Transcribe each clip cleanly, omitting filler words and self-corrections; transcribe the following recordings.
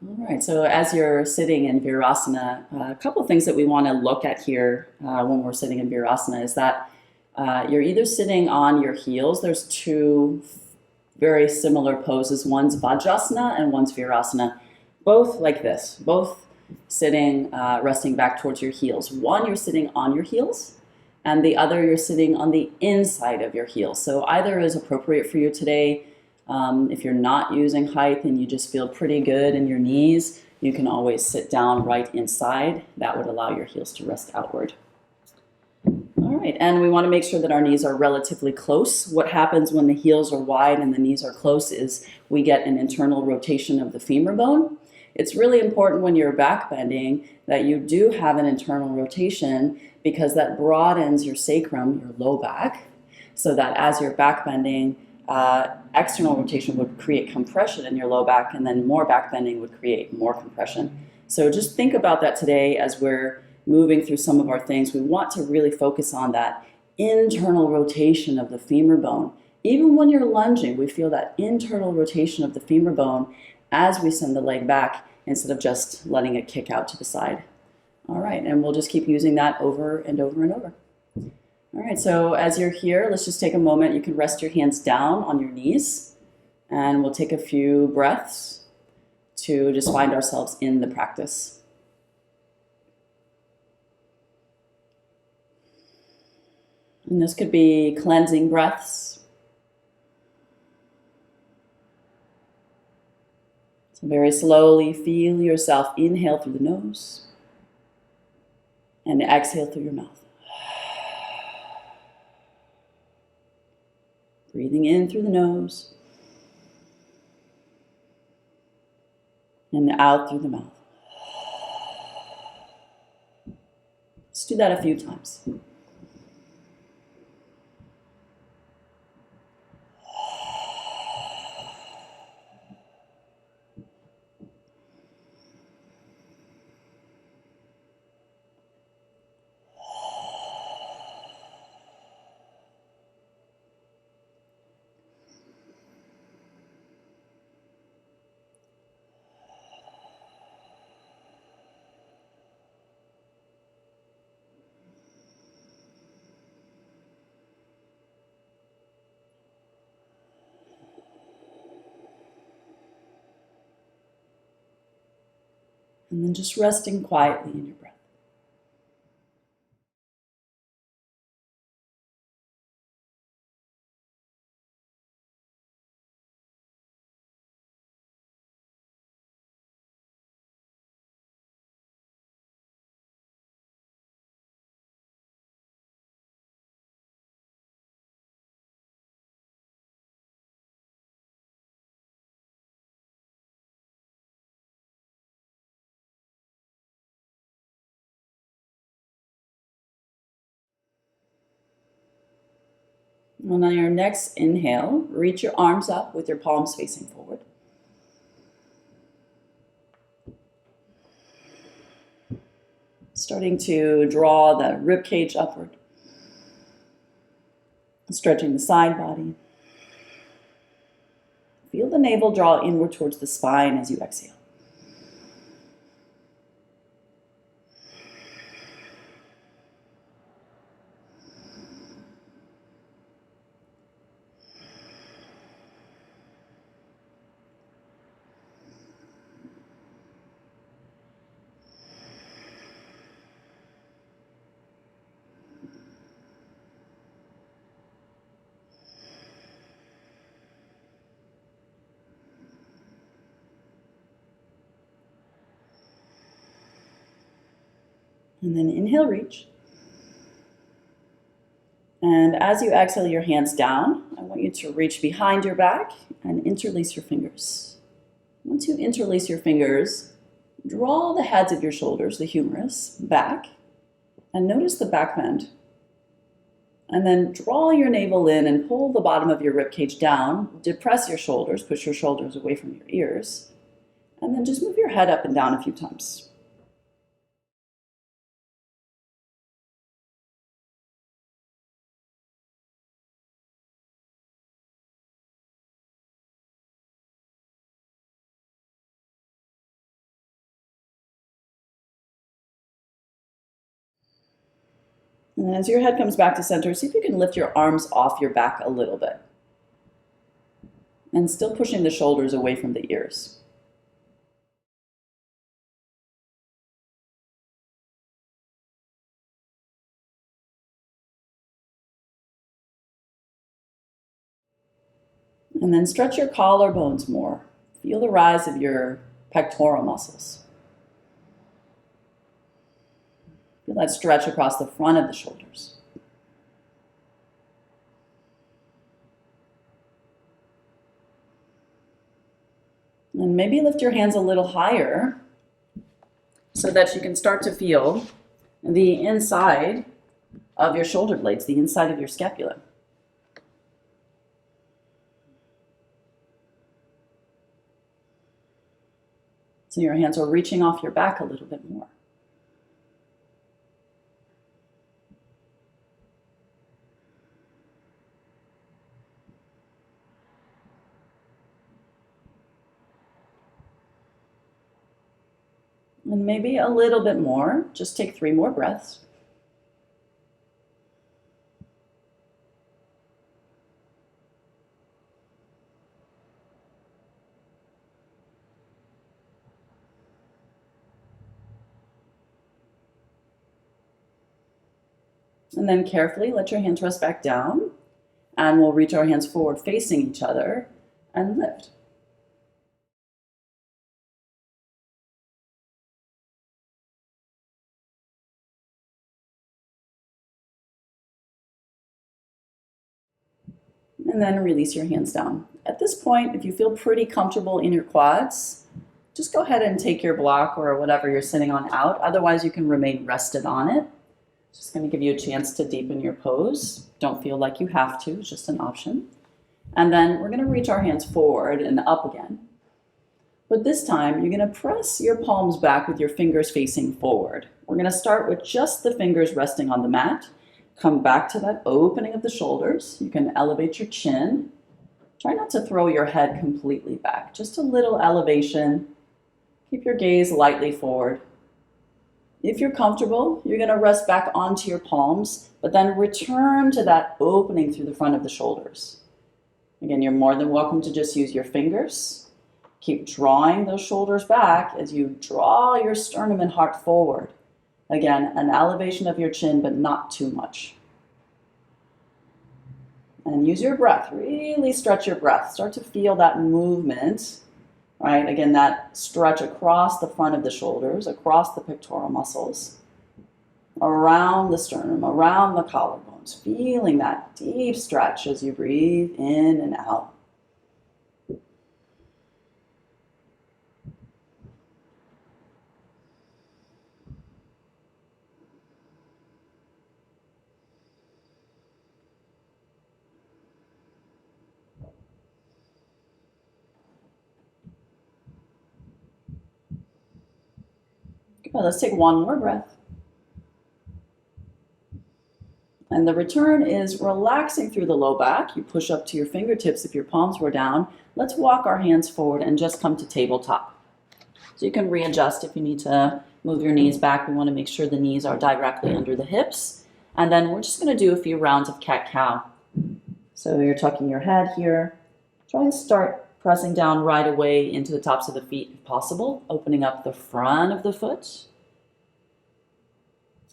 All right, so as you're sitting in Virasana, a couple of things that we want to look at here when we're sitting in Virasana is that you're either sitting on your heels. There's two very similar poses. One's Vajrasana and one's Virasana. Both like this, both sitting, resting back towards your heels. One, you're sitting on your heels, and the other, you're sitting on the inside of your heels. So either is appropriate for you today. If you're not using height and you just feel pretty good in your knees, you can always sit down right inside. That would allow your heels to rest outward. All right, and we want to make sure that our knees are relatively close. What happens when the heels are wide and the knees are close is we get an internal rotation of the femur bone. It's really important when you're back bending that you do have an internal rotation because that broadens your sacrum, your low back, so that as you're back bending, external rotation would create compression in your low back, and then more back bending would create more compression. So just think about that today as we're moving through some of our things. We want to really focus on that internal rotation of the femur bone. Even when you're lunging, we feel that internal rotation of the femur bone as we send the leg back instead of just letting it kick out to the side. All right, and we'll just keep using that over and over and over. All right, so as you're here, let's just take a moment. You can rest your hands down on your knees, and we'll take a few breaths to just find ourselves in the practice. And this could be cleansing breaths. So very slowly feel yourself inhale through the nose and exhale through your mouth. Breathing in through the nose and out through the mouth. Let's do that a few times. And then just resting quietly in your breath. And on your next inhale, reach your arms up with your palms facing forward. Starting to draw the rib cage upward. Stretching the side body. Feel the navel draw inward towards the spine as you exhale. And then inhale, reach. And as you exhale your hands down, I want you to reach behind your back and interlace your fingers. Once you interlace your fingers, draw the heads of your shoulders, the humerus, back, and notice the back bend. And then draw your navel in and pull the bottom of your ribcage down. Depress your shoulders, push your shoulders away from your ears, and then just move your head up and down a few times. And as your head comes back to center, see if you can lift your arms off your back a little bit. And still pushing the shoulders away from the ears. And then stretch your collarbones more. Feel the rise of your pectoral muscles. Feel that stretch across the front of the shoulders. And maybe lift your hands a little higher so that you can start to feel the inside of your shoulder blades, the inside of your scapula. So your hands are reaching off your back a little bit more. And maybe a little bit more. Just take 3 more breaths. And then carefully let your hands rest back down, and we'll reach our hands forward facing each other and lift. And then release your hands down. At this point, if you feel pretty comfortable in your quads, just go ahead and take your block or whatever you're sitting on out. Otherwise, you can remain rested on it. Just going to give you a chance to deepen your pose. Don't feel like you have to, it's just an option. And then we're going to reach our hands forward and up again. But this time, you're going to press your palms back with your fingers facing forward. We're going to start with just the fingers resting on the mat. Come back to that opening of the shoulders. You can elevate your chin. Try not to throw your head completely back. Just a little elevation. Keep your gaze lightly forward. If you're comfortable, you're going to rest back onto your palms, but then return to that opening through the front of the shoulders. Again, you're more than welcome to just use your fingers. Keep drawing those shoulders back as you draw your sternum and heart forward. Again, an elevation of your chin, but not too much. And use your breath. Really stretch your breath. Start to feel that movement. Right, again, that stretch across the front of the shoulders, across the pectoral muscles, around the sternum, around the collarbones, feeling that deep stretch as you breathe in and out. Good, let's take 1 more breath. And the return is relaxing through the low back. You push up to your fingertips if your palms were down. Let's walk our hands forward and just come to tabletop. So you can readjust if you need to move your knees back. We want to make sure the knees are directly under the hips. And then we're just going to do a few rounds of cat-cow. So you're tucking your head here. Try and start pressing down right away into the tops of the feet if possible, opening up the front of the foot.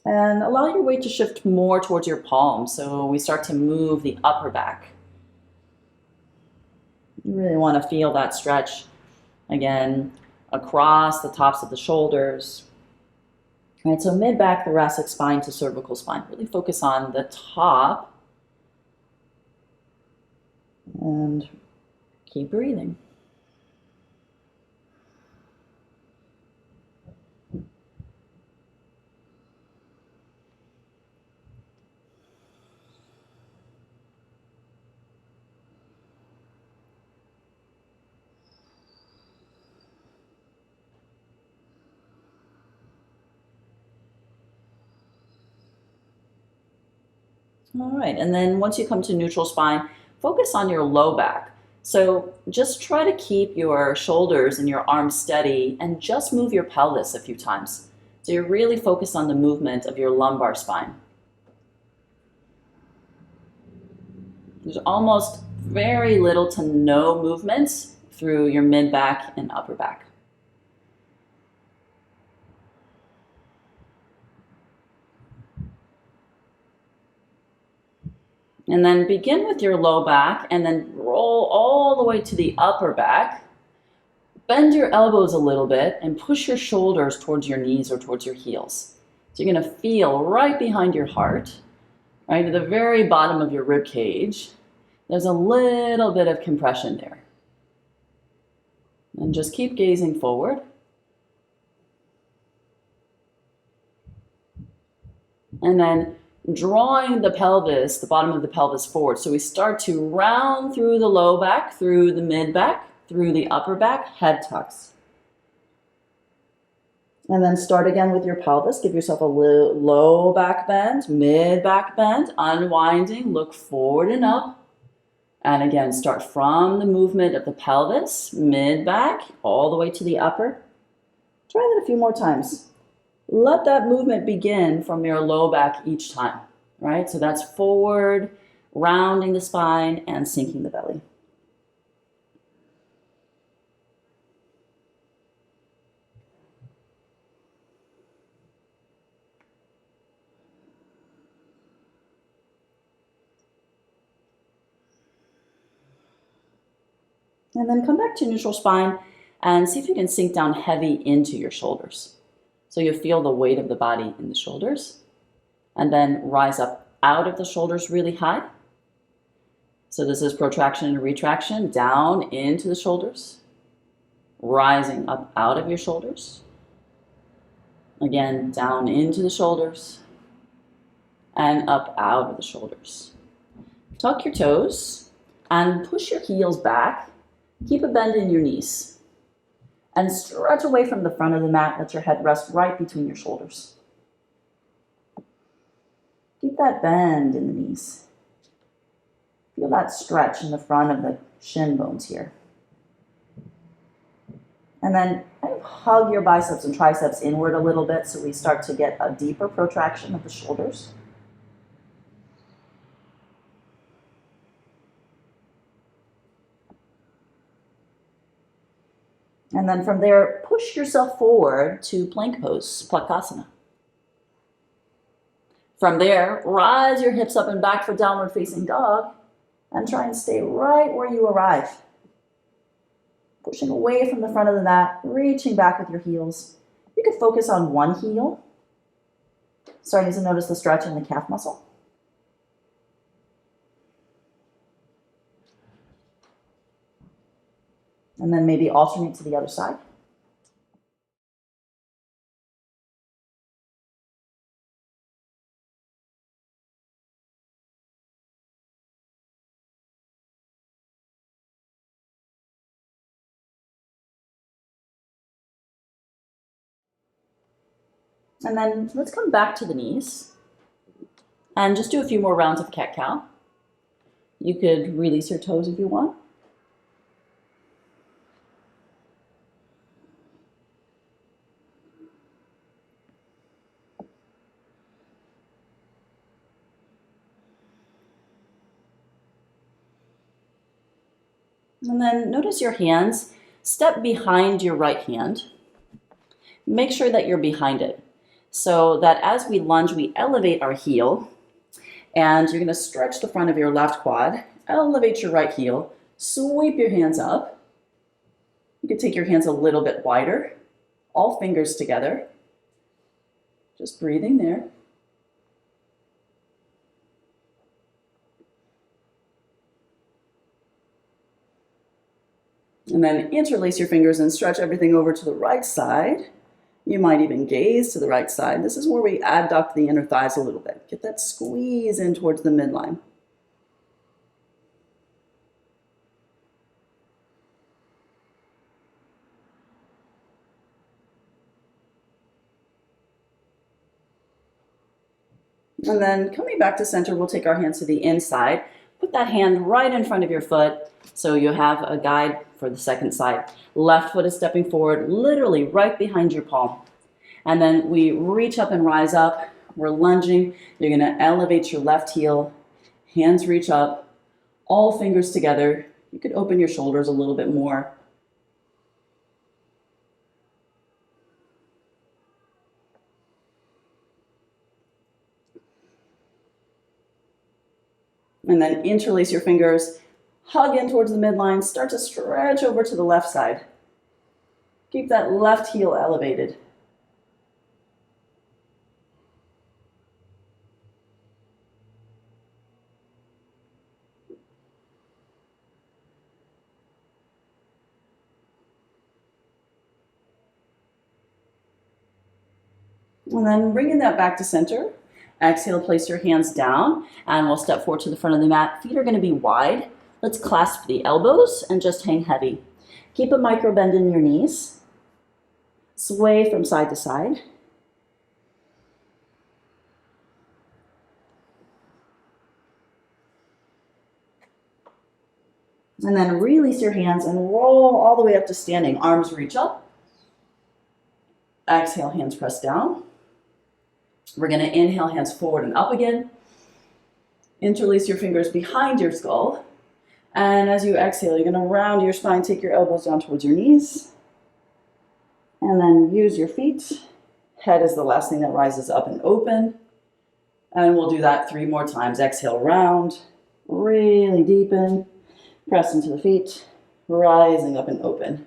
And allow your weight to shift more towards your palms, so we start to move the upper back. You really want to feel that stretch, again, across the tops of the shoulders. All right, so mid-back, thoracic spine to cervical spine. Really focus on the top. And keep breathing. All right, and then once you come to neutral spine, focus on your low back. So just try to keep your shoulders and your arms steady and just move your pelvis a few times. So you're really focused on the movement of your lumbar spine. There's almost very little to no movement through your mid back and upper back. And then begin with your low back and then roll all the way to the upper back. Bend your elbows a little bit and push your shoulders towards your knees or towards your heels. So you're going to feel right behind your heart, right at the very bottom of your rib cage. There's a little bit of compression there. And just keep gazing forward. And then drawing the pelvis, the bottom of the pelvis forward. So we start to round through the low back, through the mid back, through the upper back, head tucks. And then start again with your pelvis. Give yourself a low back bend, mid back bend, unwinding, look forward and up. And again, start from the movement of the pelvis, mid back, all the way to the upper. Try that a few more times. Let that movement begin from your low back each time, right? So that's forward, rounding the spine, and sinking the belly. And then come back to neutral spine and see if you can sink down heavy into your shoulders. So you feel the weight of the body in the shoulders, and then rise up out of the shoulders really high. So this is protraction and retraction, down into the shoulders, rising up out of your shoulders. Again, down into the shoulders, and up out of the shoulders. Tuck your toes and push your heels back. Keep a bend in your knees. And stretch away from the front of the mat. Let your head rest right between your shoulders. Keep that bend in the knees. Feel that stretch in the front of the shin bones here. And then kind of hug your biceps and triceps inward a little bit so we start to get a deeper protraction of the shoulders. And then from there, push yourself forward to plank pose, Planksasana. From there, rise your hips up and back for downward facing dog and try and stay right where you arrive. Pushing away from the front of the mat, reaching back with your heels. You could focus on one heel, starting to notice the stretch in the calf muscle. And then maybe alternate to the other side. And then let's come back to the knees and just do a few more rounds of cat-cow. You could release your toes if you want. And then notice your hands. Step behind your right hand. Make sure that you're behind it so that as we lunge, we elevate our heel. And you're going to stretch the front of your left quad, elevate your right heel, sweep your hands up. You can take your hands a little bit wider, all fingers together. Just breathing there. And then interlace your fingers and stretch everything over to the right side. You might even gaze to the right side. This is where we adduct the inner thighs a little bit. Get that squeeze in towards the midline. And then coming back to center, we'll take our hands to the inside. Put that hand right in front of your foot so you have a guide for the second side. Left foot is stepping forward, literally right behind your palm. And then we reach up and rise up. We're lunging. You're going to elevate your left heel. Hands reach up. All fingers together. You could open your shoulders a little bit more. And then interlace your fingers, hug in towards the midline, start to stretch over to the left side. Keep that left heel elevated. And then bringing that back to center. Exhale, place your hands down, and we'll step forward to the front of the mat. Feet are going to be wide. Let's clasp the elbows and just hang heavy. Keep a micro bend in your knees. Sway from side to side. And then release your hands and roll all the way up to standing. Arms reach up. Exhale, hands press down. We're going to inhale, hands forward and up again. Interlace your fingers behind your skull. And as you exhale, you're going to round your spine, take your elbows down towards your knees. And then use your feet. Head is the last thing that rises up and open. And we'll do that 3 more times. Exhale, round. Really deepen. Press into the feet. Rising up and open.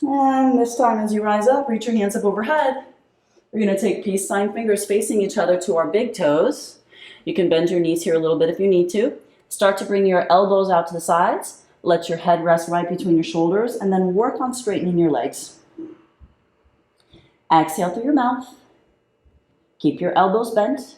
And this time as you rise up, reach your hands up overhead. We're going to take peace sign fingers facing each other to our big toes. You can bend your knees here a little bit if you need to. Start to bring your elbows out to the sides. Let your head rest right between your shoulders, and then work on straightening your legs. Exhale through your mouth. Keep your elbows bent.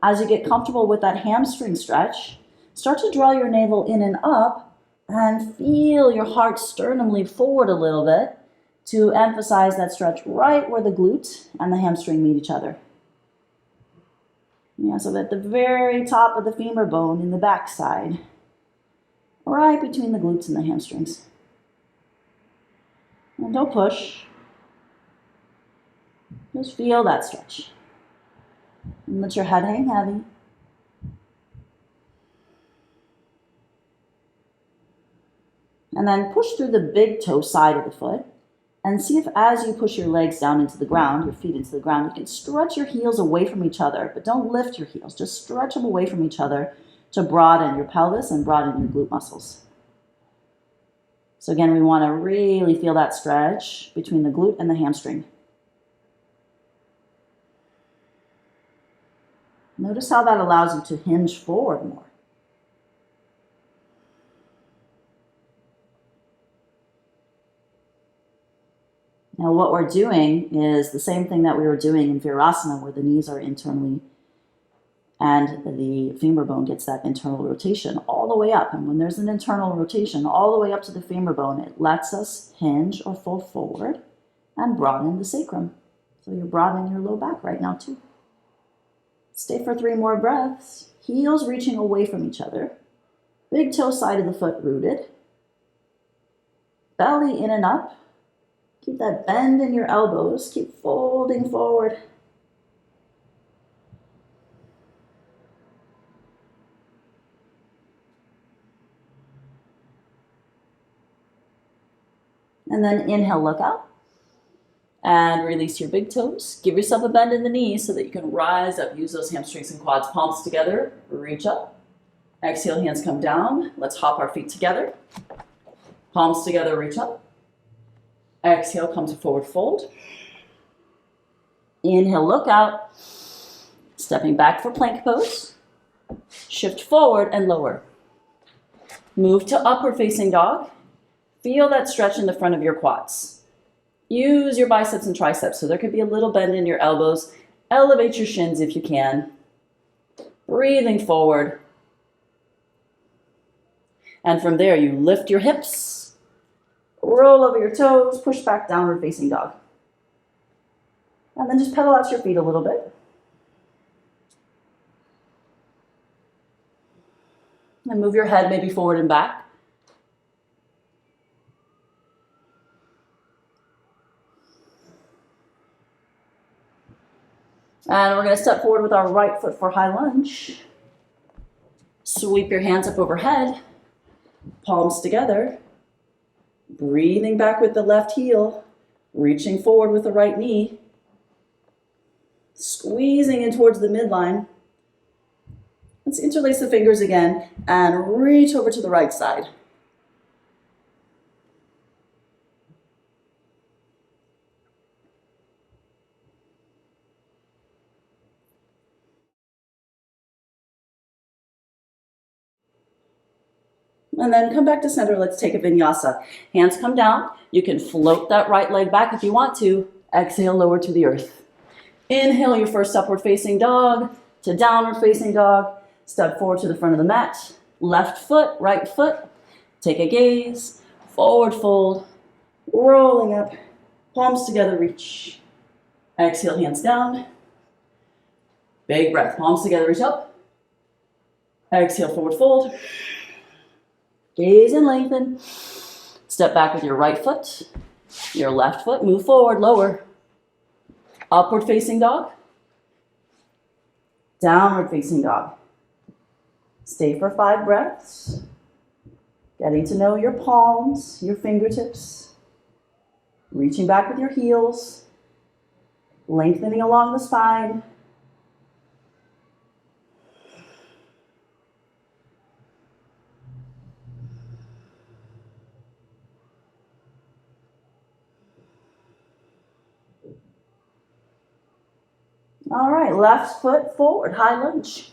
As you get comfortable with that hamstring stretch, start to draw your navel in and up, and feel your heart sternum lean forward a little bit to emphasize that stretch right where the glute and the hamstring meet each other. Yeah, so at the very top of the femur bone in the back side, right between the glutes and the hamstrings. And don't push. Just feel that stretch. And let your head hang heavy. And then push through the big toe side of the foot and see if as you push your legs down into the ground, your feet into the ground, you can stretch your heels away from each other, but don't lift your heels. Just stretch them away from each other to broaden your pelvis and broaden your glute muscles. So again, we want to really feel that stretch between the glute and the hamstring. Notice how that allows you to hinge forward more. Now what we're doing is the same thing that we were doing in Virasana, where the knees are internally and the femur bone gets that internal rotation all the way up. And when there's an internal rotation all the way up to the femur bone, it lets us hinge or fold forward and broaden the sacrum. So you're broadening your low back right now too. Stay for 3 more breaths. Heels reaching away from each other. Big toe side of the foot rooted. Belly in and up. Keep that bend in your elbows. Keep folding forward. And then inhale, look up. And release your big toes. Give yourself a bend in the knees so that you can rise up. Use those hamstrings and quads. Palms together. Reach up. Exhale, hands come down. Let's hop our feet together. Palms together, reach up. Exhale, come to forward fold. Inhale, look out. Stepping back for plank pose. Shift forward and lower. Move to upward facing dog. Feel that stretch in the front of your quads. Use your biceps and triceps, so there could be a little bend in your elbows. Elevate your shins if you can. Breathing forward. And from there, you lift your hips. Roll over your toes, push back downward facing dog. And then just pedal out your feet a little bit. And move your head maybe forward and back. And we're going to step forward with our right foot for high lunge. Sweep your hands up overhead, palms together. Breathing back with the left heel, reaching forward with the right knee. Squeezing in towards the midline. Let's interlace the fingers again and reach over to the right side. And then come back to center. Let's take a vinyasa. Hands come down. You can float that right leg back if you want to. Exhale, lower to the earth. Inhale your first upward facing dog to downward facing dog. Step forward to the front of the mat. Left foot, right foot. Take a gaze. Forward fold. Rolling up. Palms together, reach. Exhale, hands down. Big breath. Palms together, reach up. Exhale, forward fold. Gaze and lengthen. Step back with your right foot. Your left foot. Move forward, lower. Upward facing dog. Downward facing dog. Stay for 5 breaths. Getting to know your palms, your fingertips. Reaching back with your heels. Lengthening along the spine. All right, left foot forward, high lunge.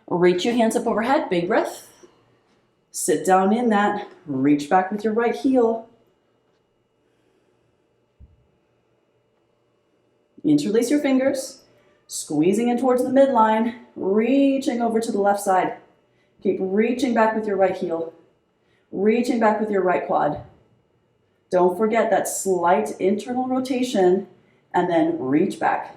Reach your hands up overhead, big breath. Sit down in that. Reach back with your right heel. Interlace your fingers, squeezing in towards the midline, reaching over to the left side. Keep reaching back with your right heel, reaching back with your right quad. Don't forget that slight internal rotation, and then reach back.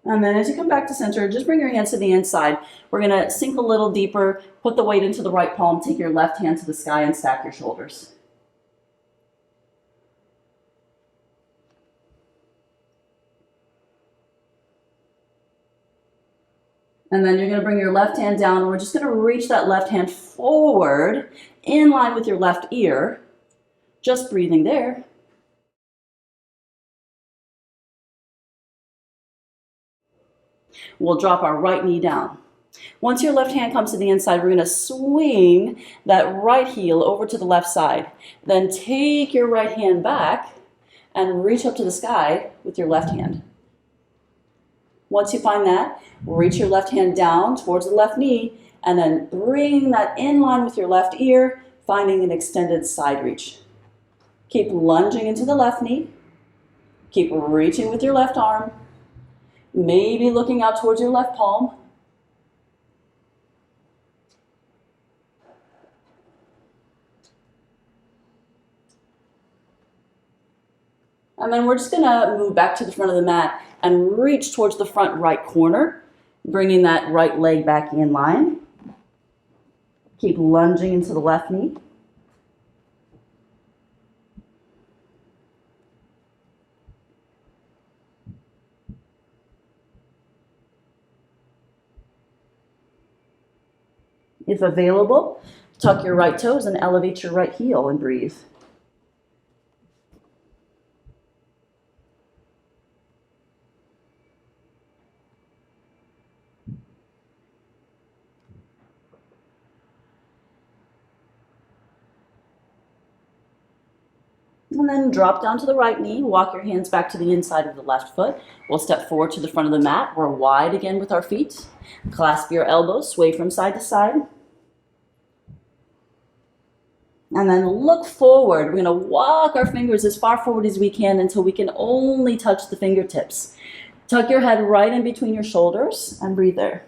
And then as you come back to center, just bring your hands to the inside. We're gonna sink a little deeper, put the weight into the right palm, take your left hand to the sky and stack your shoulders. And then you're gonna bring your left hand down and we're just gonna reach that left hand forward in line with your left ear. Just breathing there. We'll drop our right knee down. Once your left hand comes to the inside, we're going to swing that right heel over to the left side. Then take your right hand back and reach up to the sky with your left hand. Once you find that, reach your left hand down towards the left knee and then bring that in line with your left ear, finding an extended side reach. Keep lunging into the left knee. Keep reaching with your left arm. Maybe looking out towards your left palm. And then we're just gonna move back to the front of the mat and reach towards the front right corner, bringing that right leg back in line. Keep lunging into the left knee. If available, tuck your right toes and elevate your right heel and breathe. And then drop down to the right knee, walk your hands back to the inside of the left foot. We'll step forward to the front of the mat. We're wide again with our feet. Clasp your elbows, sway from side to side. And then look forward. We're gonna walk our fingers as far forward as we can until we can only touch the fingertips. Tuck your head right in between your shoulders and breathe there.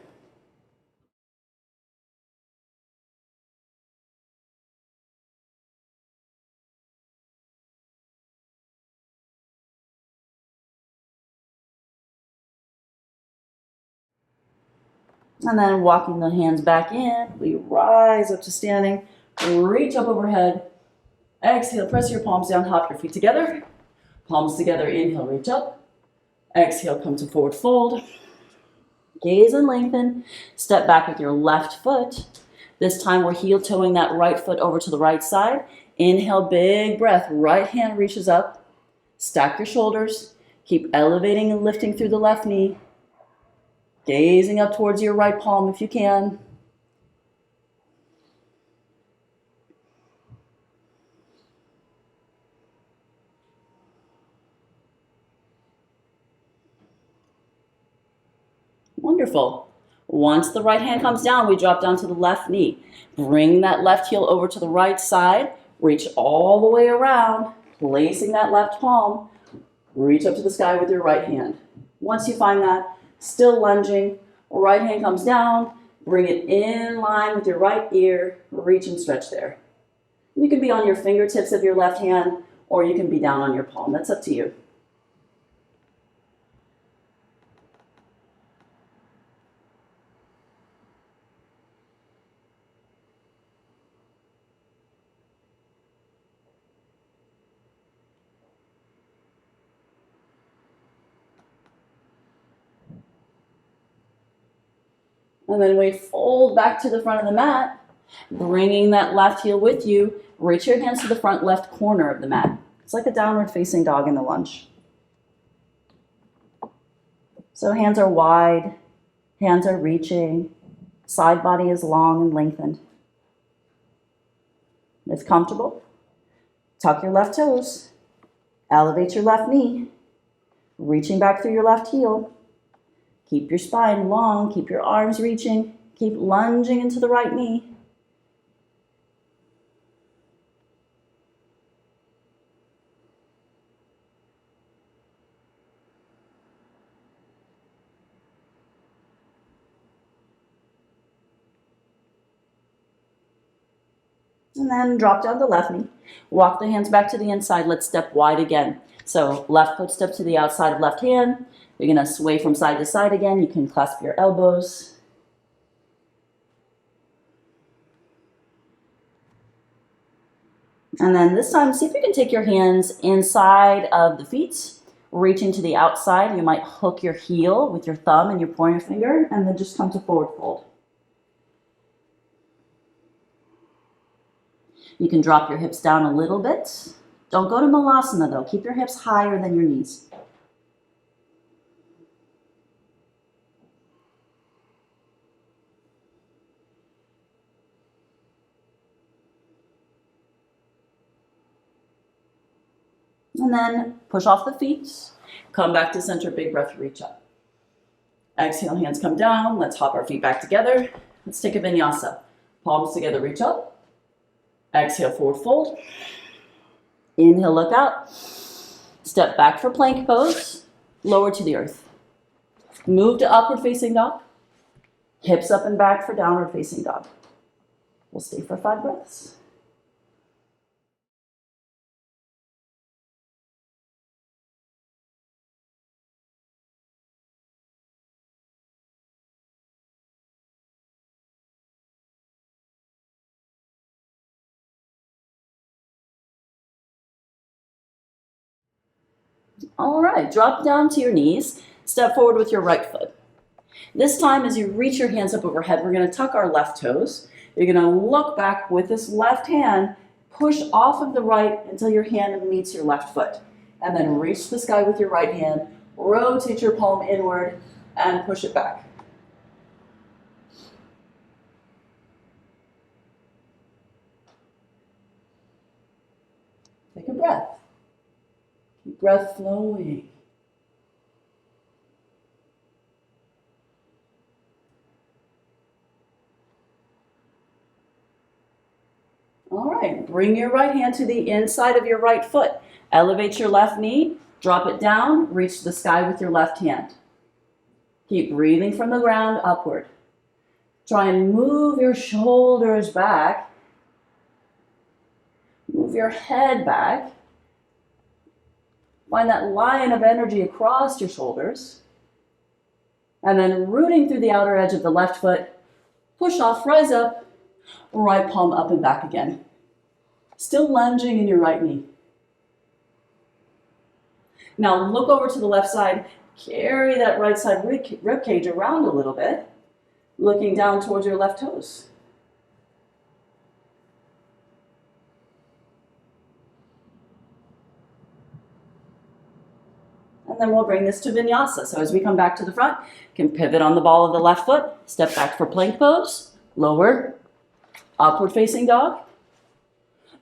And then walking the hands back in, we rise up to standing, reach up overhead. Exhale, press your palms down, hop your feet together. Palms together, inhale, reach up. Exhale, come to forward fold. Gaze and lengthen. Step back with your left foot. This time we're heel toeing that right foot over to the right side. Inhale, big breath. Right hand reaches up. Stack your shoulders. Keep elevating and lifting through the left knee. Gazing up towards your right palm if you can. Wonderful. Once the right hand comes down, we drop down to the left knee. Bring that left heel over to the right side. Reach all the way around, placing that left palm. Reach up to the sky with your right hand. Once you find that, still lunging, right hand comes down. Bring it in line with your right ear. Reach and stretch there. You can be on your fingertips of your left hand, or you can be down on your palm. That's up to you. And then we fold back to the front of the mat, bringing that left heel with you. Reach your hands to the front left corner of the mat. It's like a downward facing dog in the lunge. So hands are wide, hands are reaching, side body is long and lengthened. If comfortable, tuck your left toes, elevate your left knee, reaching back through your left heel. Keep your spine long, keep your arms reaching, keep lunging into the right knee. And then drop down the left knee. Walk the hands back to the inside. Let's step wide again. So left foot step to the outside of left hand. You're going to sway from side to side again. You can clasp your elbows. And then this time, see if you can take your hands inside of the feet, reaching to the outside. You might hook your heel with your thumb and your pointer finger, and then just come to forward fold. You can drop your hips down a little bit. Don't go to Malasana though. Keep your hips higher than your knees. And then push off the feet. Come back to center, big breath, reach up. Exhale, hands come down. Let's hop our feet back together. Let's take a vinyasa. Palms together, reach up. Exhale, forward fold. Inhale, look out. Step back for plank pose. Lower to the earth. Move to upward facing dog. Hips up and back for downward facing dog. We'll stay for 5 breaths. All right, drop down to your knees. Step forward with your right foot. This time, as you reach your hands up overhead, we're going to tuck our left toes. You're going to look back with this left hand, push off of the right until your hand meets your left foot. And then reach the sky with your right hand, rotate your palm inward, and push it back. Take a breath. Keep breath flowing. All right, bring your right hand to the inside of your right foot. Elevate your left knee, drop it down, reach the sky with your left hand. Keep breathing from the ground upward. Try and move your shoulders back. Move your head back. Find that line of energy across your shoulders. And then rooting through the outer edge of the left foot, push off, rise up, right palm up and back again. Still lunging in your right knee. Now look over to the left side, carry that right side rib cage around a little bit, looking down towards your left toes. And then we'll bring this to Vinyasa. So as we come back to the front, you can pivot on the ball of the left foot, step back for plank pose, lower, upward facing dog,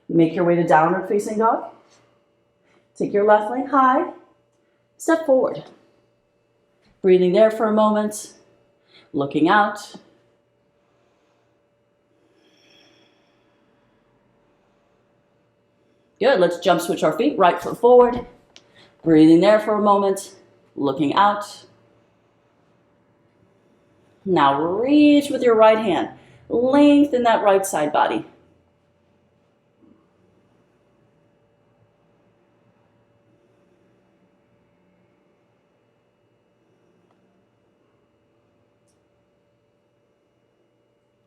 make your way to downward facing dog, take your left leg high, step forward. Breathing there for a moment, looking out. Good, let's jump switch our feet, right foot forward. Breathing there for a moment, looking out. Now reach with your right hand. Lengthen that right side body.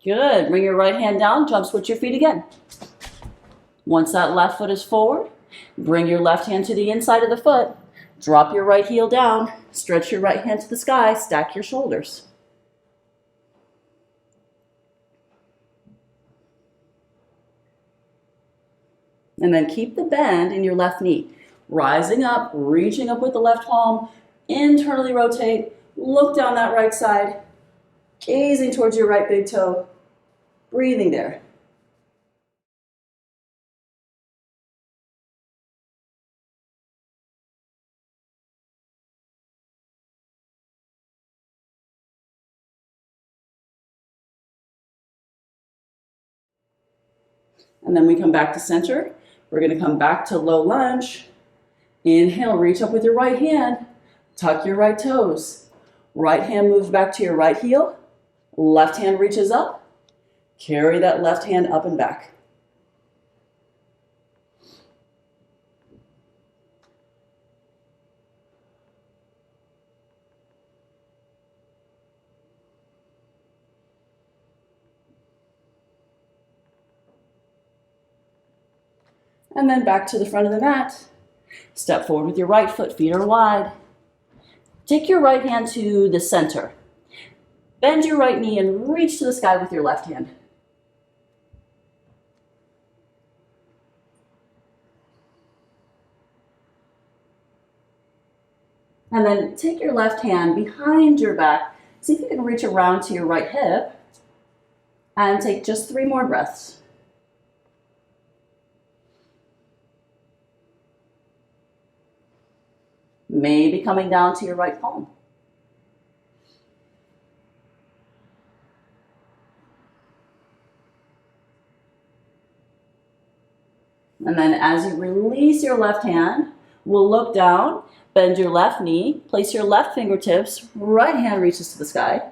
Good, bring your right hand down, jump switch your feet again. Once that left foot is forward, bring your left hand to the inside of the foot, drop your right heel down, stretch your right hand to the sky, stack your shoulders. And then keep the bend in your left knee. Rising up, reaching up with the left palm, internally rotate, look down that right side, gazing towards your right big toe, breathing there. And then we come back to center. We're going to come back to low lunge. Inhale, reach up with your right hand. Tuck your right toes. Right hand moves back to your right heel. Left hand reaches up. Carry that left hand up and back. And then back to the front of the mat. Step forward with your right foot, feet are wide. Take your right hand to the center. Bend your right knee and reach to the sky with your left hand. And then take your left hand behind your back. See if you can reach around to your right hip. And take just 3 more breaths. Maybe coming down to your right palm. And then as you release your left hand, we'll look down, bend your left knee, place your left fingertips, right hand reaches to the sky.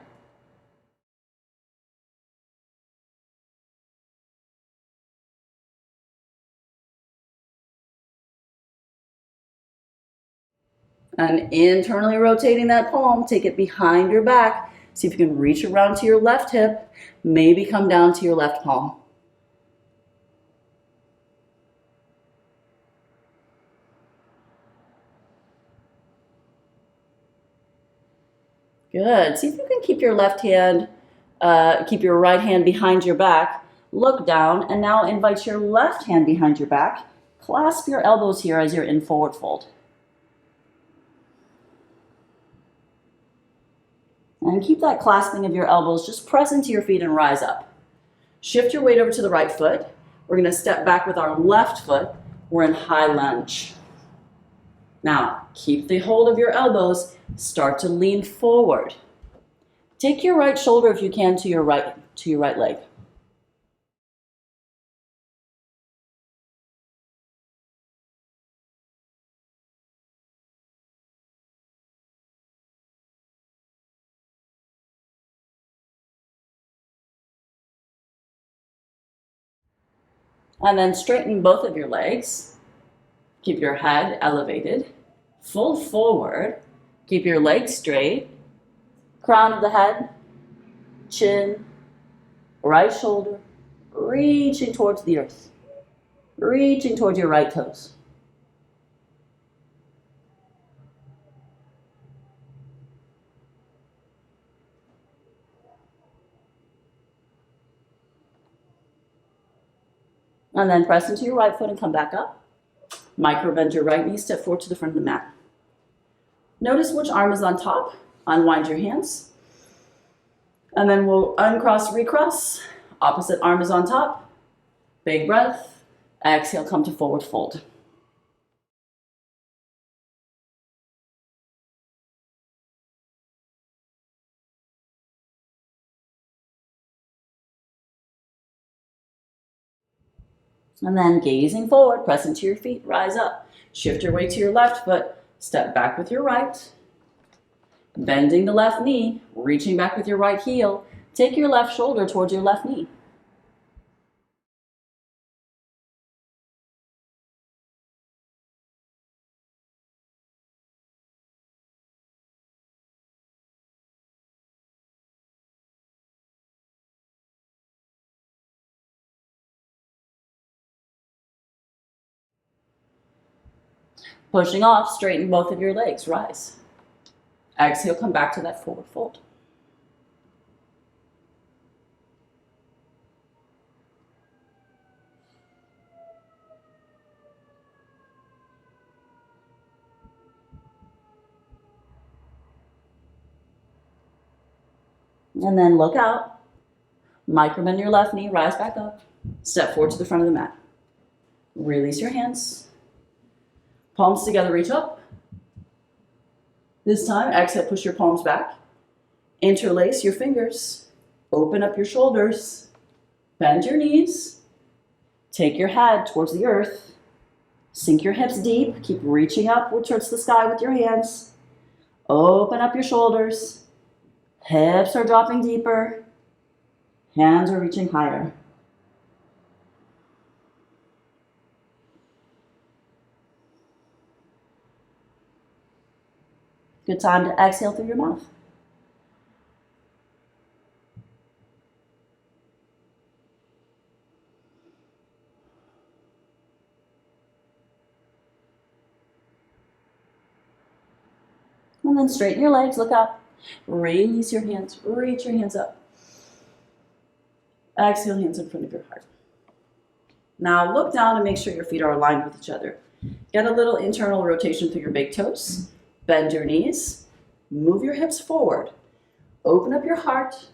And internally rotating that palm, take it behind your back. See if you can reach around to your left hip, maybe come down to your left palm. Good. See if you can keep your left hand, keep your right hand behind your back. Look down and now invite your left hand behind your back. Clasp your elbows here as you're in forward fold. And keep that clasping of your elbows, just press into your feet and rise up. Shift your weight over to the right foot. We're going to step back with our left foot. We're in high lunge. Now, keep the hold of your elbows, start to lean forward. Take your right shoulder if you can to your right leg. And then straighten both of your legs. Keep your head elevated, full forward. Keep your legs straight. Crown of the head, chin, right shoulder, reaching towards the earth, reaching towards your right toes. And then press into your right foot and come back up. Micro bend your right knee, step forward to the front of the mat. Notice which arm is on top. Unwind your hands. And then we'll uncross, recross. Opposite arm is on top. Big breath. Exhale, come to forward fold. And then gazing forward, press into your feet, rise up. Shift your weight to your left foot, step back with your right. Bending the left knee, reaching back with your right heel. Take your left shoulder towards your left knee. Pushing off, straighten both of your legs, rise. Exhale, come back to that forward fold. And then look out. Micro bend your left knee, rise back up. Step forward to the front of the mat. Release your hands. Palms together, reach up. This time, exhale, push your palms back. Interlace your fingers. Open up your shoulders. Bend your knees. Take your head towards the earth. Sink your hips deep. Keep reaching upward towards the sky with your hands. Open up your shoulders. Hips are dropping deeper. Hands are reaching higher. Good time to exhale through your mouth. And then straighten your legs, look up. Release your hands, reach your hands up. Exhale, hands in front of your heart. Now look down and make sure your feet are aligned with each other. Get a little internal rotation through your big toes. Bend your knees. Move your hips forward. Open up your heart.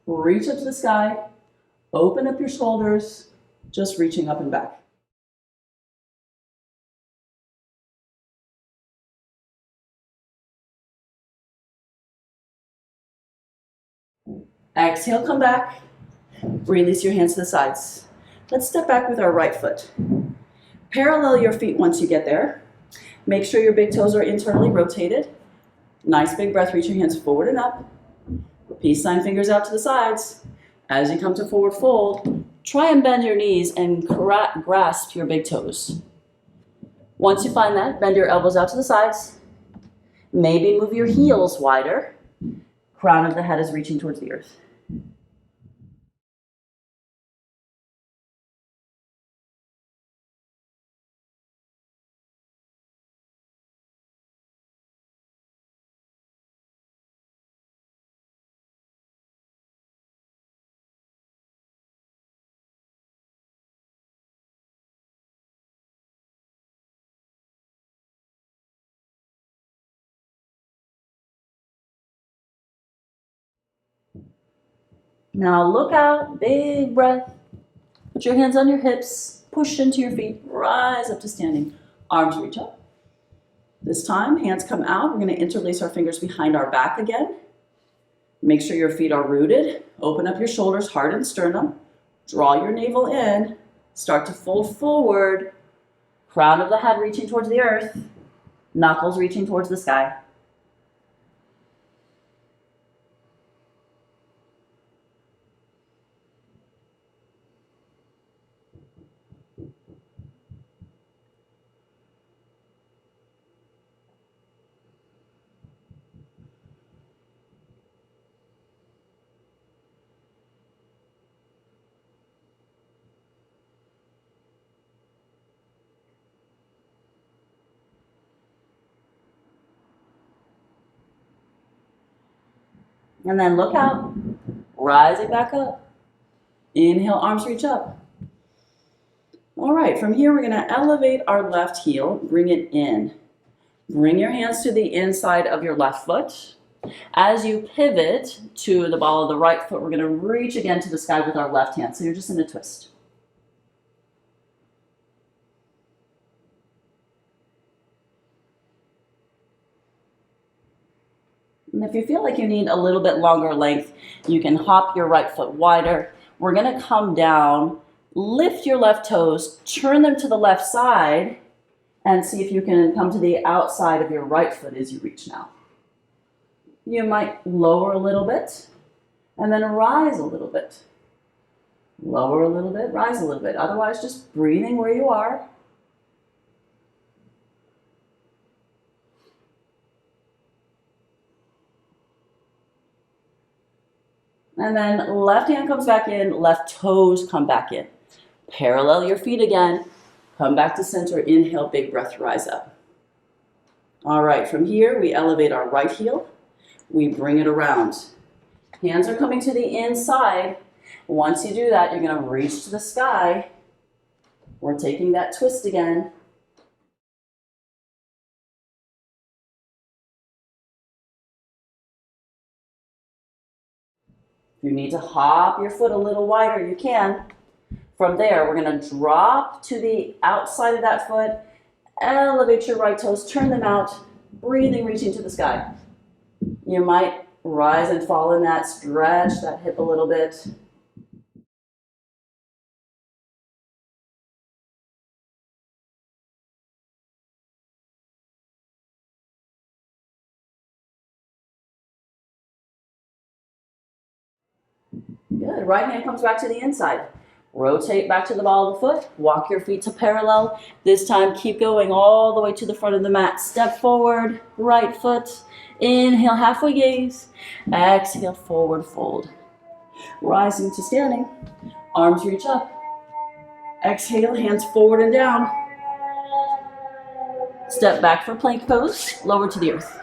Reach up to the sky. Open up your shoulders. Just reaching up and back. Exhale, come back. Release your hands to the sides. Let's step back with our right foot. Parallel your feet once you get there. Make sure your big toes are internally rotated. Nice big breath, reach your hands forward and up. Peace sign fingers out to the sides. As you come to forward fold, try and bend your knees and grasp your big toes. Once you find that, bend your elbows out to the sides. Maybe move your heels wider. Crown of the head is reaching towards the earth. Now look out, big breath. Put your hands on your hips, push into your feet, rise up to standing. Arms reach up. This time, hands come out. We're going to interlace our fingers behind our back again. Make sure your feet are rooted. Open up your shoulders, heart and sternum. Draw your navel in. Start to fold forward. Crown of the head reaching towards the earth. Knuckles reaching towards the sky. And then look out, rising back up. Inhale, arms reach up. All right, from here we're gonna elevate our left heel, bring it in. Bring your hands to the inside of your left foot. As you pivot to the ball of the right foot, we're gonna reach again to the sky with our left hand. So you're just in a twist. And if you feel like you need a little bit longer length, you can hop your right foot wider. We're gonna come down, lift your left toes, turn them to the left side, and see if you can come to the outside of your right foot as you reach now. You might lower a little bit, and then rise a little bit. Lower a little bit, rise a little bit. Otherwise, just breathing where you are. And then left hand comes back in, left toes come back in. Parallel your feet again. Come back to center, inhale, big breath, rise up. All right, from here, we elevate our right heel. We bring it around. Hands are coming to the inside. Once you do that, you're gonna reach to the sky. We're taking that twist again. If you need to hop your foot a little wider, you can. From there, we're gonna drop to the outside of that foot, elevate your right toes, turn them out, breathing, reaching to the sky. You might rise and fall in that, stretch that hip a little bit. Good, right hand comes back to the inside. Rotate back to the ball of the foot, walk your feet to parallel. This time, keep going all the way to the front of the mat. Step forward, right foot. Inhale, halfway gaze. Exhale, forward fold. Rising to standing, arms reach up. Exhale, hands forward and down. Step back for plank pose, lower to the earth.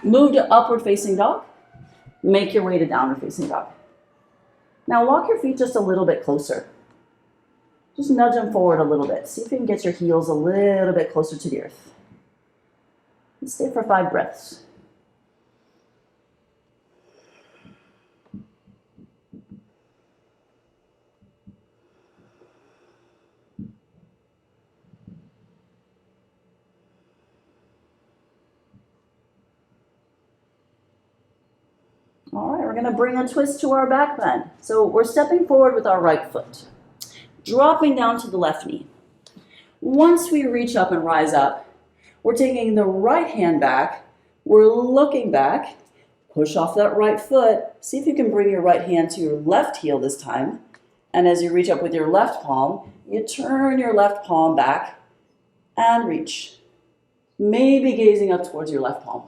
Move to upward facing dog. Make your way to downward facing dog. Now walk your feet just a little bit closer. Just nudge them forward a little bit. See if you can get your heels a little bit closer to the earth. And stay for 5 breaths. All right, we're gonna bring a twist to our back bend. So we're stepping forward with our right foot, dropping down to the left knee. Once we reach up and rise up, we're taking the right hand back, we're looking back, push off that right foot, see if you can bring your right hand to your left heel this time, and as you reach up with your left palm, you turn your left palm back and reach, maybe gazing up towards your left palm.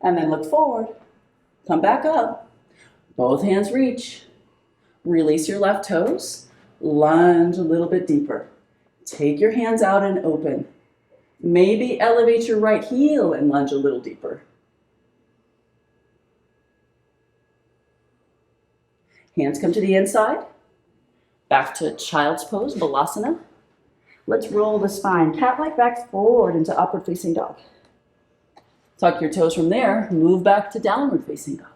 And then look forward, come back up, both hands reach, release your left toes, lunge a little bit deeper. Take your hands out and open. Maybe elevate your right heel and lunge a little deeper. Hands come to the inside, back to child's pose, balasana. Let's roll the spine, cat-like back forward into upward facing dog. Tuck your toes from there, move back to downward facing dog.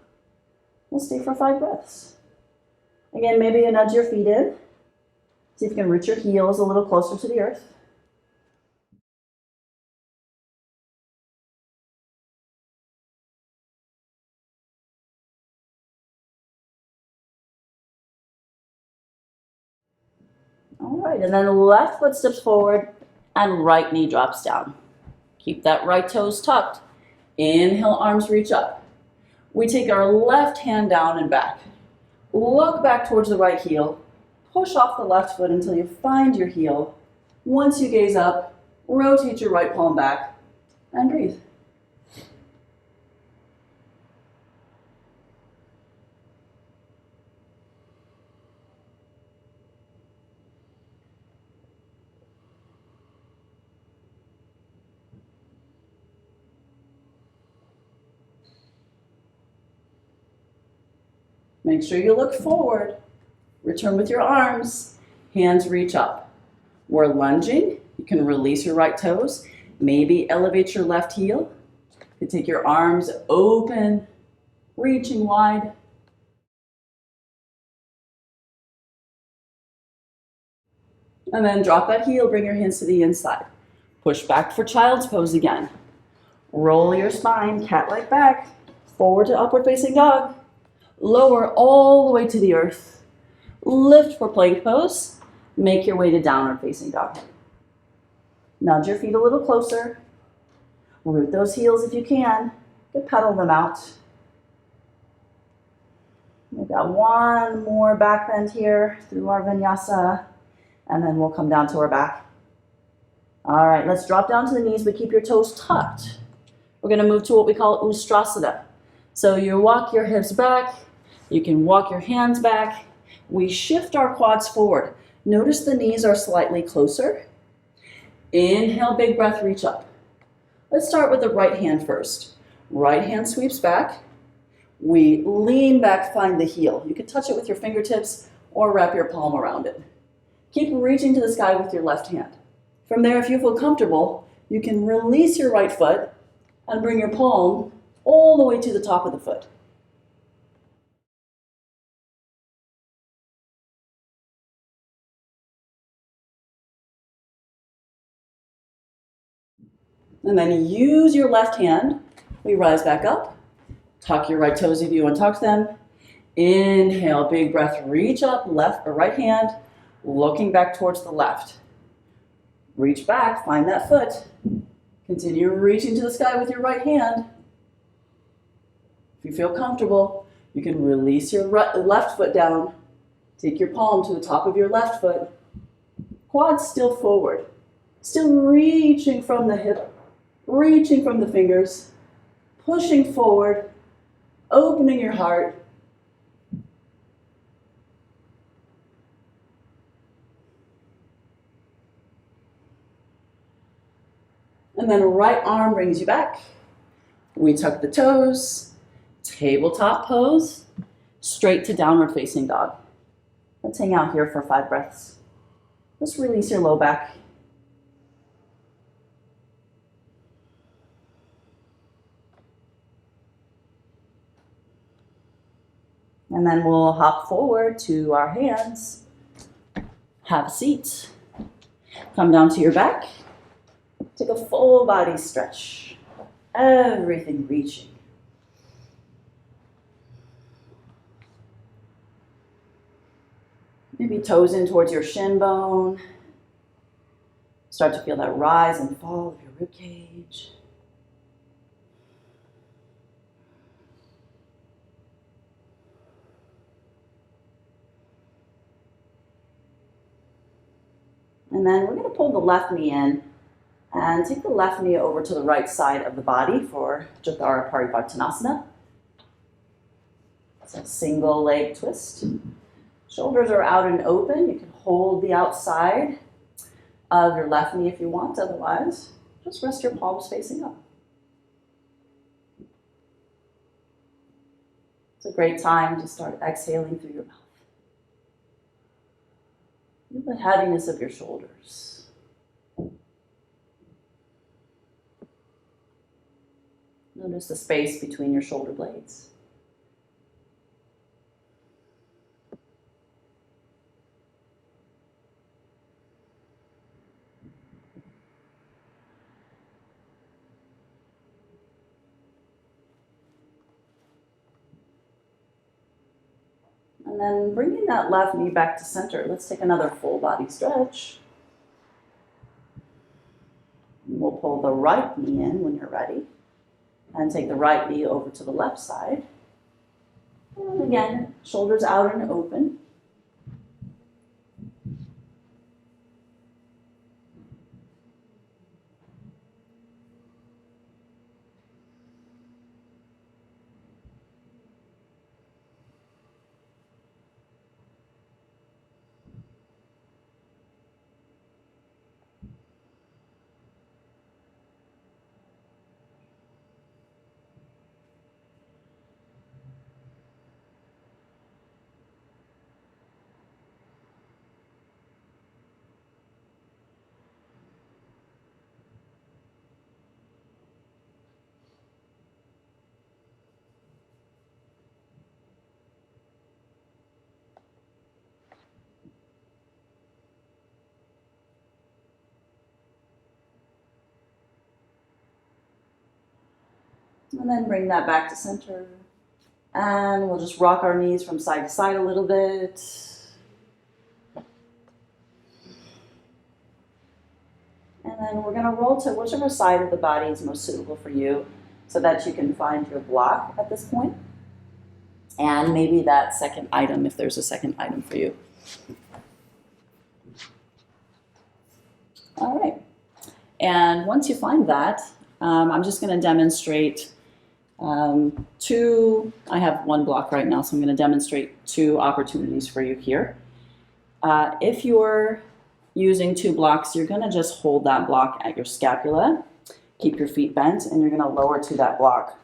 We'll stay for 5 breaths. Again, maybe you nudge your feet in. See if you can reach your heels a little closer to the earth. All right, and then the left foot steps forward and right knee drops down. Keep that right toes tucked. Inhale, arms reach up. We take our left hand down and back. Look back towards the right heel. Push off the left foot until you find your heel. Once you gaze up, rotate your right palm back and breathe. Make sure you look forward. Return with your arms. Hands reach up. We're lunging. You can release your right toes. Maybe elevate your left heel. You can take your arms open, reaching wide. And then drop that heel, bring your hands to the inside. Push back for child's pose again. Roll your spine, cat-like back, forward to upward facing dog. Lower all the way to the earth. Lift for plank pose. Make your way to downward facing dog. Nudge your feet a little closer. Root those heels if you can. You can pedal them out. We've got one more back bend here through our vinyasa, and then we'll come down to our back. All right, let's drop down to the knees, but keep your toes tucked. We're gonna move to what we call Ustrasana. So you walk your hips back, you can walk your hands back. We shift our quads forward. Notice the knees are slightly closer. Inhale, big breath, reach up. Let's start with the right hand first. Right hand sweeps back. We lean back, find the heel. You can touch it with your fingertips or wrap your palm around it. Keep reaching to the sky with your left hand. From there, if you feel comfortable, you can release your right foot and bring your palm all the way to the top of the foot. And then use your left hand. We rise back up. Tuck your right toes if you untuck them. Inhale, big breath, reach up, left or right hand, looking back towards the left. Reach back, find that foot. Continue reaching to the sky with your right hand. If you feel comfortable, you can release your left foot down. Take your palm to the top of your left foot. Quads still forward. Still reaching from the hip, reaching from the fingers, pushing forward, opening your heart. And then right arm brings you back. We tuck the toes, tabletop pose, straight to downward facing dog. Let's hang out here for 5 breaths. Just release your low back. And then we'll hop forward to our hands. Have a seat. Come down to your back. Take a full body stretch. Everything reaching. Maybe toes in towards your shin bone. Start to feel that rise and fall of your rib cage. And then we're going to pull the left knee in and take the left knee over to the right side of the body for Jathara Parivartanasana. It's a single leg twist. Shoulders are out and open. You can hold the outside of your left knee if you want. Otherwise, just rest your palms facing up. It's a great time to start exhaling through your mouth. Feel the heaviness of your shoulders. Notice the space between your shoulder blades. And then bringing that left knee back to center, let's take another full body stretch. We'll pull the right knee in when you're ready. And take the right knee over to the left side. And again, shoulders out and open. And then bring that back to center. And we'll just rock our knees from side to side a little bit. And then we're going to roll to whichever side of the body is most suitable for you so that you can find your block at this point. And maybe that second item, if there's a second item for you. All right. And once you find that, I'm just going to demonstrate I have one block right now, so I'm going to demonstrate two opportunities for you here. If you're using two blocks, you're going to just hold that block at your scapula, keep your feet bent, and you're going to lower to that block.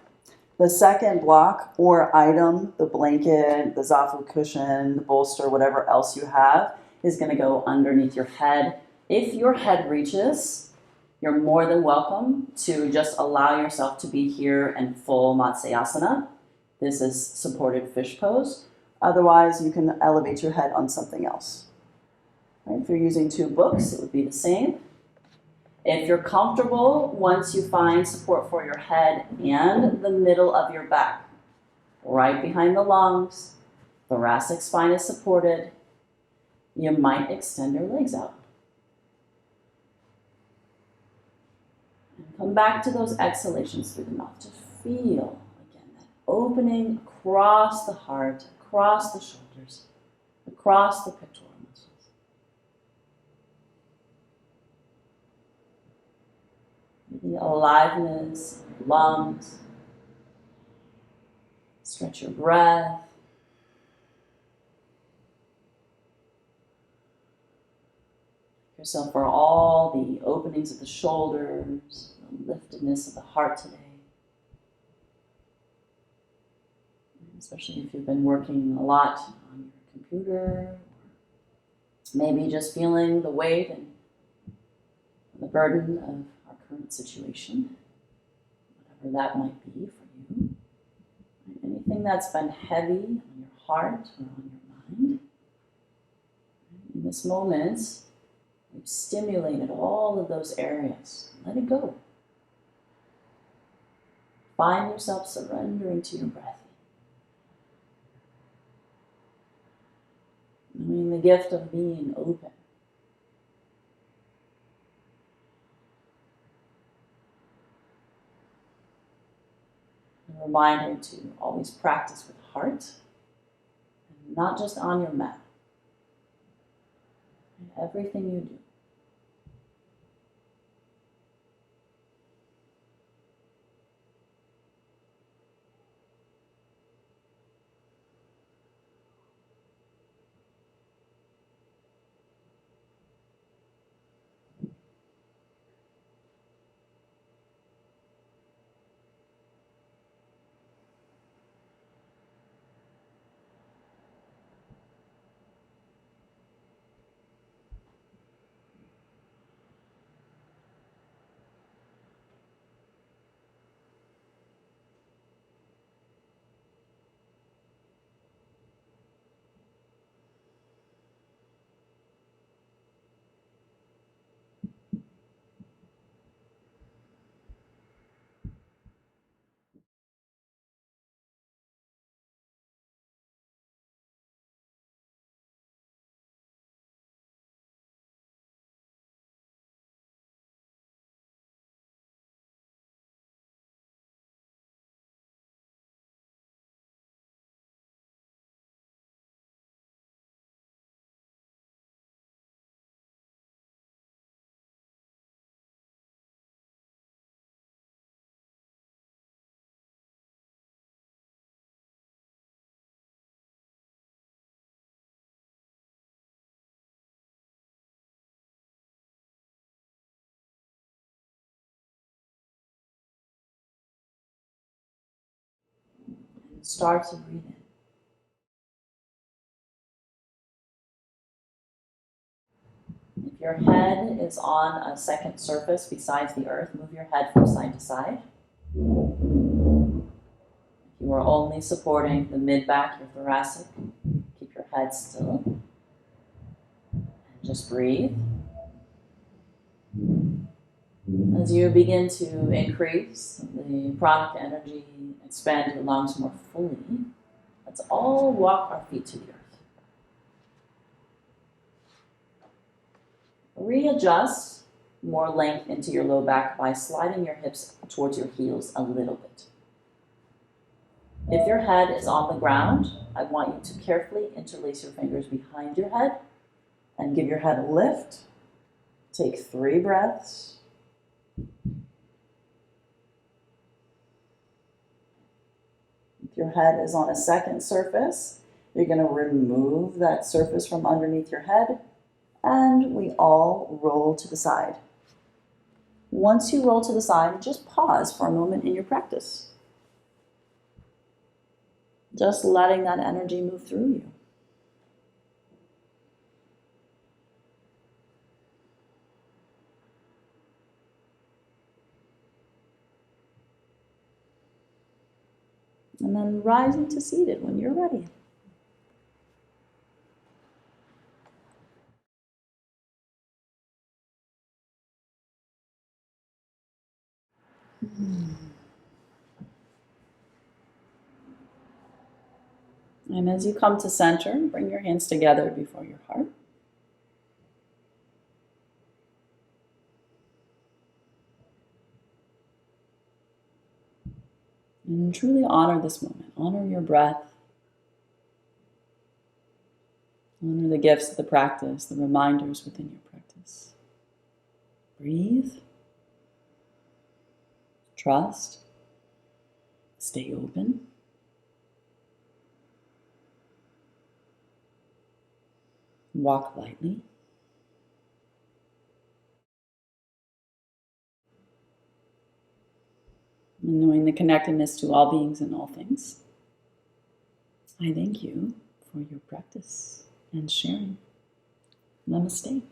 The second block or item, the blanket, the zafu cushion, the bolster, whatever else you have, is going to go underneath your head. If your head reaches, you're more than welcome to just allow yourself to be here in full Matsyasana. This is supported fish pose. Otherwise, you can elevate your head on something else. Right? If you're using two books, it would be the same. If you're comfortable, once you find support for your head and the middle of your back, right behind the lungs, thoracic spine is supported, you might extend your legs out. And come back to those exhalations through the mouth to feel, again, that opening across the heart, across the shoulders, across the pectoral muscles. The aliveness of your lungs. Stretch your breath. Yourself for all the openings of the shoulders, the liftedness of the heart today. Especially if you've been working a lot on your computer, maybe just feeling the weight and the burden of our current situation, whatever that might be for you. Anything that's been heavy on your heart or on your mind. In this moment, we've stimulated all of those areas. Let it go. Find yourself surrendering to your breath. Knowing the gift of being open. A reminder to always practice with heart, and not just on your mat. In everything you do. And start to breathe in. If your head is on a second surface besides the earth, move your head from side to side. If you are only supporting the mid-back, your thoracic, keep your head still. And just breathe. As you begin to increase the pranic energy, expand your lungs more fully, let's all walk our feet to the earth. Readjust more length into your low back by sliding your hips towards your heels a little bit. If your head is on the ground, I want you to carefully interlace your fingers behind your head and give your head a lift. Take 3 breaths. If your head is on a second surface, you're going to remove that surface from underneath your head, and we all roll to the side. Once you roll to the side, just pause for a moment in your practice. Just letting that energy move through you. And then rising to seated when you're ready. And as you come to center, bring your hands together before your heart. And truly honor this moment. Honor your breath. Honor the gifts of the practice, the reminders within your practice. Breathe. Trust. Stay open. Walk lightly. And knowing the connectedness to all beings and all things, I thank you for your practice and sharing. Namaste.